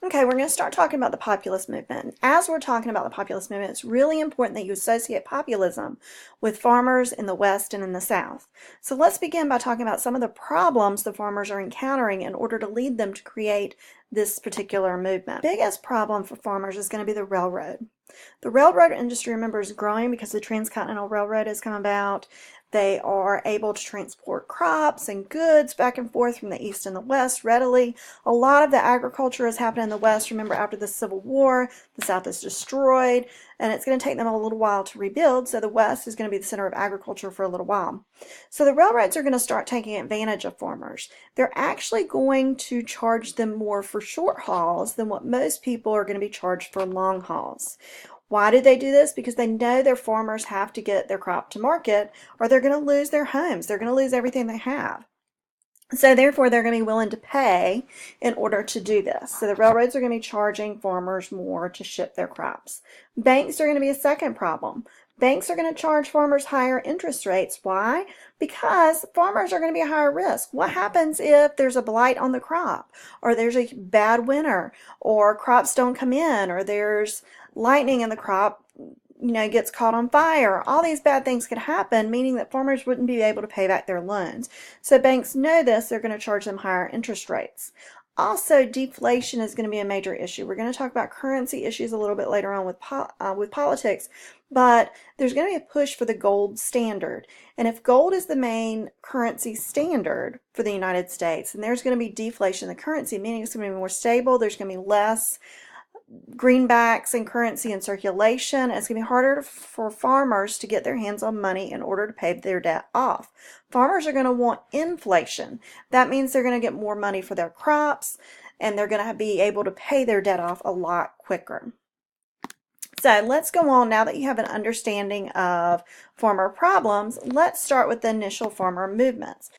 Okay, we're going to start talking about the populist movement. As we're talking about the populist movement, it's really important that you associate populism with farmers in the West and in the South. So let's begin by talking about some of the problems the farmers are encountering in order to lead them to create this particular movement. The biggest problem for farmers is going to be the railroad. The railroad industry, remember, is growing because the Transcontinental Railroad has come about. They are able to transport crops and goods back and forth from the east and the west readily. A lot of the agriculture has happened in the west. Remember, after the Civil War, the South is destroyed, and it's going to take them a little while to rebuild, so the west is going to be the center of agriculture for a little while. So the railroads are going to start taking advantage of farmers. They're actually going to charge them more for short hauls than what most people are going to be charged for long hauls. Why do they do this? Because they know their farmers have to get their crop to market or they're going to lose their homes. They're going to lose everything they have. So therefore, they're going to be willing to pay in order to do this. So the railroads are going to be charging farmers more to ship their crops. Banks are going to be a second problem. Banks are going to charge farmers higher interest rates. Why? Because farmers are going to be at higher risk. What happens if there's a blight on the crop, or there's a bad winter, or crops don't come in, or there's lightning in the crop, gets caught on fire? All these bad things could happen, meaning that farmers wouldn't be able to pay back their loans. So banks know this, they're going to charge them higher interest rates. Also, deflation is going to be a major issue. We're going to talk about currency issues a little bit later on with politics, but there's going to be a push for the gold standard. And if gold is the main currency standard for the United States, then there's going to be deflation in the currency, meaning it's going to be more stable, there's going to be less greenbacks and currency in circulation. It's going to be harder for farmers to get their hands on money in order to pay their debt off. Farmers are going to want inflation. That means they're going to get more money for their crops, and they're going to be able to pay their debt off a lot quicker. So let's go on. Now that you have an understanding of farmer problems, let's start with the initial farmer movements.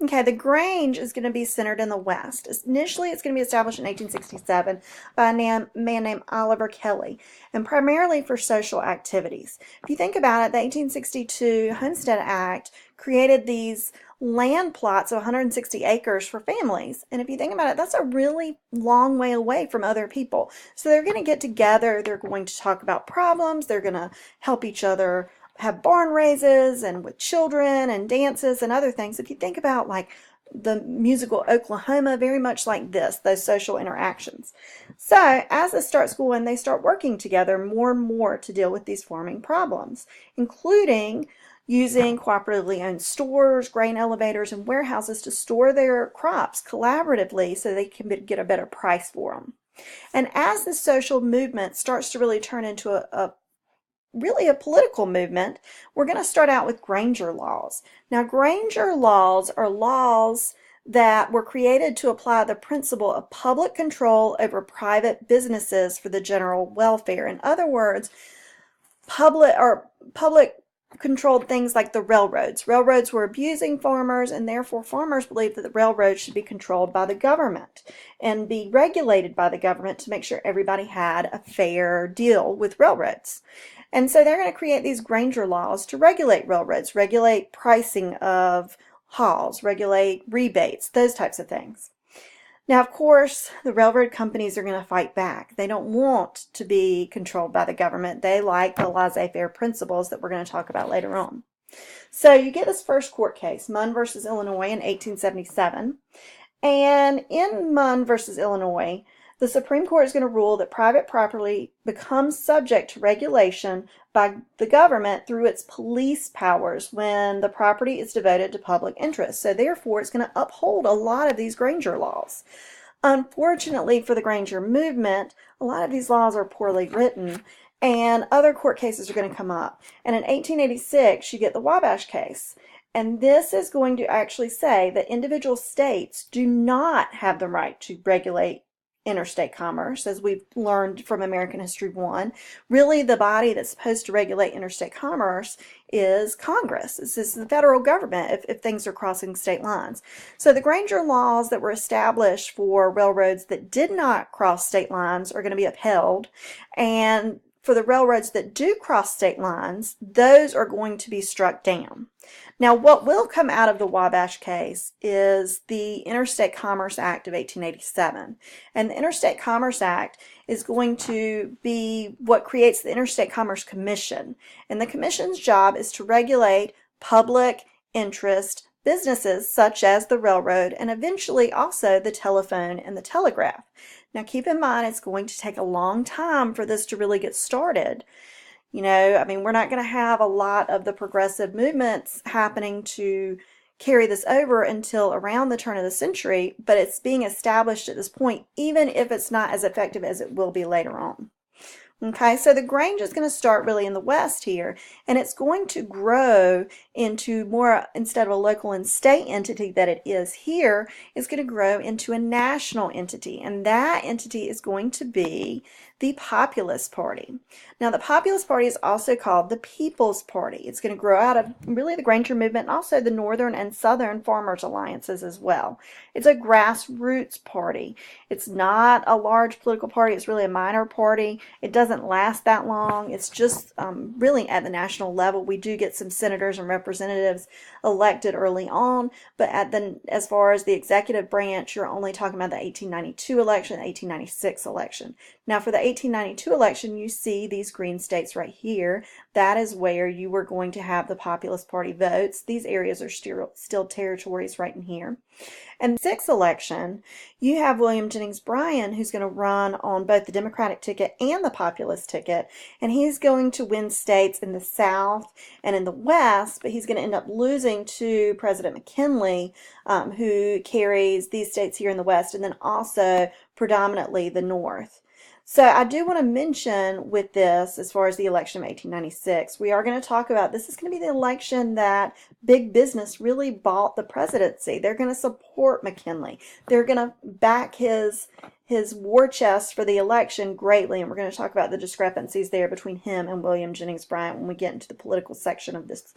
Okay, the Grange is going to be centered in the West. Initially, it's going to be established in 1867 by a man named Oliver Kelly, and primarily for social activities. If you think about it, the 1862 Homestead Act created these land plots of 160 acres for families. And if you think about it, that's a really long way away from other people. So they're going to get together, they're going to talk about problems, they're going to help each other have barn raises and with children and dances and other things. If you think about like the musical Oklahoma, very much like this, those social interactions. So as this starts going, they start working together more and more to deal with these farming problems, including using cooperatively owned stores, grain elevators, and warehouses to store their crops collaboratively so they can get a better price for them. And as the social movement starts to really turn into really a political movement, we're going to start out with Granger laws. Now, Granger laws are laws that were created to apply the principle of public control over private businesses for the general welfare. In other words, public controlled things like the railroads. Railroads were abusing farmers, and therefore farmers believed that the railroads should be controlled by the government and be regulated by the government to make sure everybody had a fair deal with railroads. And so they're going to create these Granger laws to regulate railroads, regulate pricing of hauls, regulate rebates, those types of things. Now, of course, the railroad companies are going to fight back. They don't want to be controlled by the government. They like the laissez-faire principles that we're going to talk about later on. So you get this first court case, Munn versus Illinois in 1877. And in Munn versus Illinois, the Supreme Court is going to rule that private property becomes subject to regulation by the government through its police powers when the property is devoted to public interest. So therefore, it's going to uphold a lot of these Granger laws. Unfortunately for the Granger movement, a lot of these laws are poorly written, and other court cases are going to come up. And in 1886, you get the Wabash case. And this is going to actually say that individual states do not have the right to regulate interstate commerce, as we've learned from American History 1. Really, the body that's supposed to regulate interstate commerce is Congress. This is the federal government if things are crossing state lines. So the Granger laws that were established for railroads that did not cross state lines are going to be upheld, and for the railroads that do cross state lines, those are going to be struck down. Now, what will come out of the Wabash case is the Interstate Commerce Act of 1887. And the Interstate Commerce Act is going to be what creates the Interstate Commerce Commission. And the commission's job is to regulate public interest businesses such as the railroad and eventually also the telephone and the telegraph. Now, keep in mind, it's going to take a long time for this to really get started. You know, I mean, we're not going to have a lot of the progressive movements happening to carry this over until around the turn of the century, but it's being established at this point, even if it's not as effective as it will be later on. Okay, so the Grange is going to start really in the west here, and it's going to grow into more, instead of a local and state entity that it is here, it's going to grow into a national entity, and that entity is going to be the Populist Party. Now, the Populist Party is also called the People's Party. It's going to grow out of really the Granger movement and also the Northern and Southern Farmers Alliances as well. It's a grassroots party. It's not a large political party. It's really a minor party. It doesn't last that long. It's just really at the national level. We do get some senators and representatives elected early on, but as far as the executive branch, you're only talking about the 1892 election, the 1896 election. Now, for the 1892 election, you see these green states right here. That is where you were going to have the Populist Party votes. These areas are still territories right in here. And the 6th election, you have William Jennings Bryan, who's going to run on both the Democratic ticket and the Populist ticket, and he's going to win states in the South and in the West, but he's going to end up losing to President McKinley, who carries these states here in the West, and then also predominantly the North. So I do want to mention with this, as far as the election of 1896, we are going to talk about, this is going to be the election that big business really bought the presidency. They're going to support McKinley. They're going to back his war chest for the election greatly, and we're going to talk about the discrepancies there between him and William Jennings Bryan when we get into the political section of this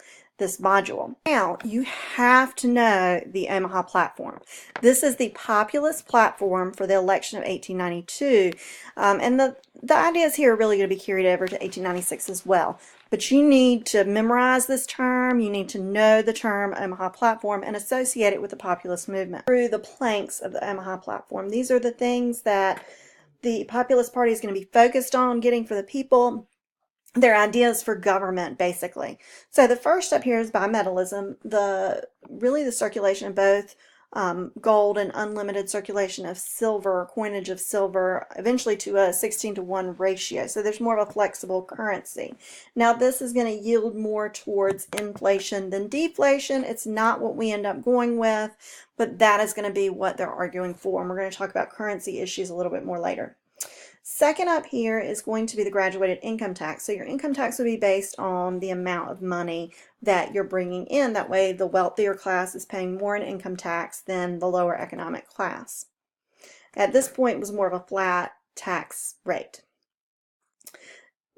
module. Now, you have to know the Omaha Platform. This is the populist platform for the election of 1892, and the ideas here are really going to be carried over to 1896 as well. But you need to memorize this term, you need to know the term Omaha Platform and associate it with the populist movement. Through the planks of the Omaha Platform, these are the things that the Populist Party is going to be focused on getting for the people, their ideas for government, basically. So the first up here is bimetallism, really the circulation of both gold and unlimited circulation of silver, coinage of silver, eventually to a 16-to-1 ratio. So there's more of a flexible currency. Now, this is going to yield more towards inflation than deflation. It's not what we end up going with, but that is going to be what they're arguing for. And we're going to talk about currency issues a little bit more later. Second up here is going to be the graduated income tax. So your income tax will be based on the amount of money that you're bringing in. That way the wealthier class is paying more in income tax than the lower economic class. At this point, it was more of a flat tax rate.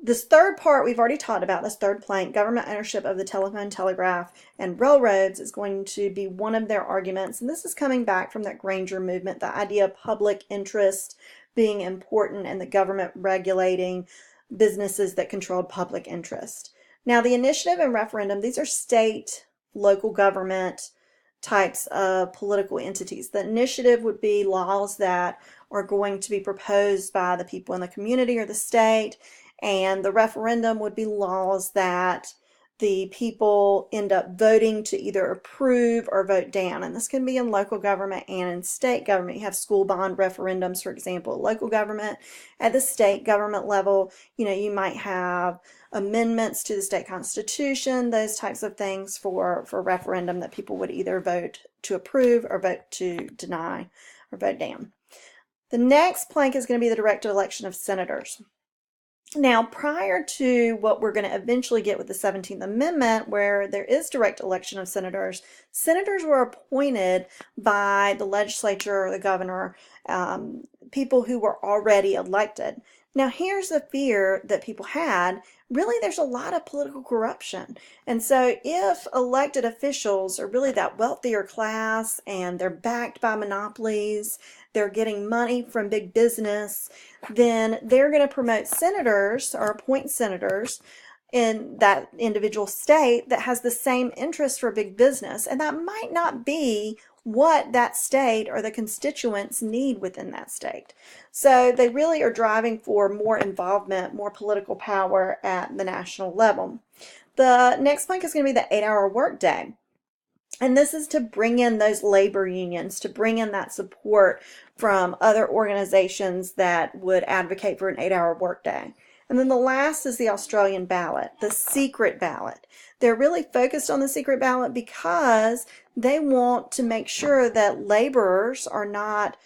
This third part we've already taught about, this third plank, government ownership of the telephone, telegraph, and railroads is going to be one of their arguments. And this is coming back from that Granger movement, the idea of public interest being important and the government regulating businesses that controlled public interest. Now, the initiative and referendum, these are state, local government types of political entities. The initiative would be laws that are going to be proposed by the people in the community or the state, and the referendum would be laws that the people end up voting to either approve or vote down. And this can be in local government and in state government. You have school bond referendums, for example. Local government, at the state government level, you might have amendments to the state constitution, those types of things for referendum that people would either vote to approve or vote to deny or vote down. The next plank is going to be the direct election of senators. Now, prior to what we're going to eventually get with the 17th Amendment, where there is direct election of senators, senators were appointed by the legislature or the governor people who were already elected. Now, here's the fear that people had. Really, there's a lot of political corruption. And so if elected officials are really that wealthier class and they're backed by monopolies, they're getting money from big business, then they're going to promote senators or appoint senators in that individual state that has the same interest for big business. And that might not be what that state or the constituents need within that state. So they really are driving for more involvement, more political power at the national level. The next plank is going to be the 8-hour workday. And this is to bring in those labor unions, to bring in that support from other organizations that would advocate for an 8-hour workday. And then the last is the Australian ballot, the secret ballot. They're really focused on the secret ballot because they want to make sure that laborers are not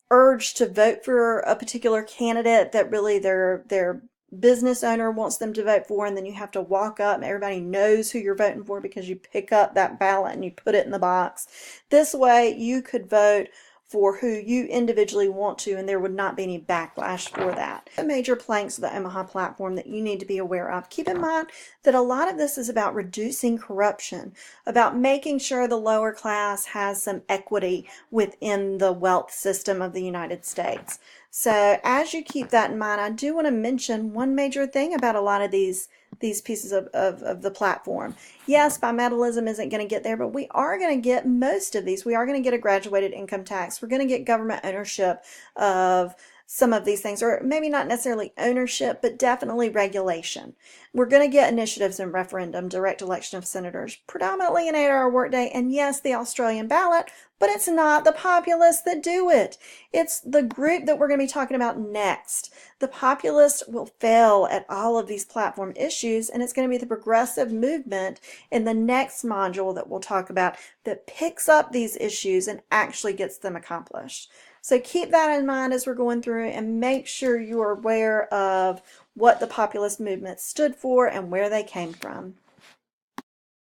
urged to vote for a particular candidate that really their business owner wants them to vote for, and then you have to walk up and everybody knows who you're voting for because you pick up that ballot and you put it in the box. This way you could vote for who you individually want to, and there would not be any backlash for that. The major planks of the Omaha Platform that you need to be aware of. Keep in mind that a lot of this is about reducing corruption, about making sure the lower class has some equity within the wealth system of the United States. So as you keep that in mind, I do want to mention one major thing about a lot of these pieces of the platform. Yes, bimetallism isn't going to get there, but we are going to get most of these. We are going to get a graduated income tax. We're going to get government ownership of some of these things, or maybe not necessarily ownership, but definitely regulation. We're going to get initiatives and referendum, direct election of senators, predominantly an 8-hour workday, and yes, the Australian ballot, but it's not the populists that do it. It's the group that we're going to be talking about next. The populists will fail at all of these platform issues, and it's going to be the progressive movement in the next module that we'll talk about that picks up these issues and actually gets them accomplished. So keep that in mind as we're going through, and make sure you are aware of what the populist movement stood for and where they came from.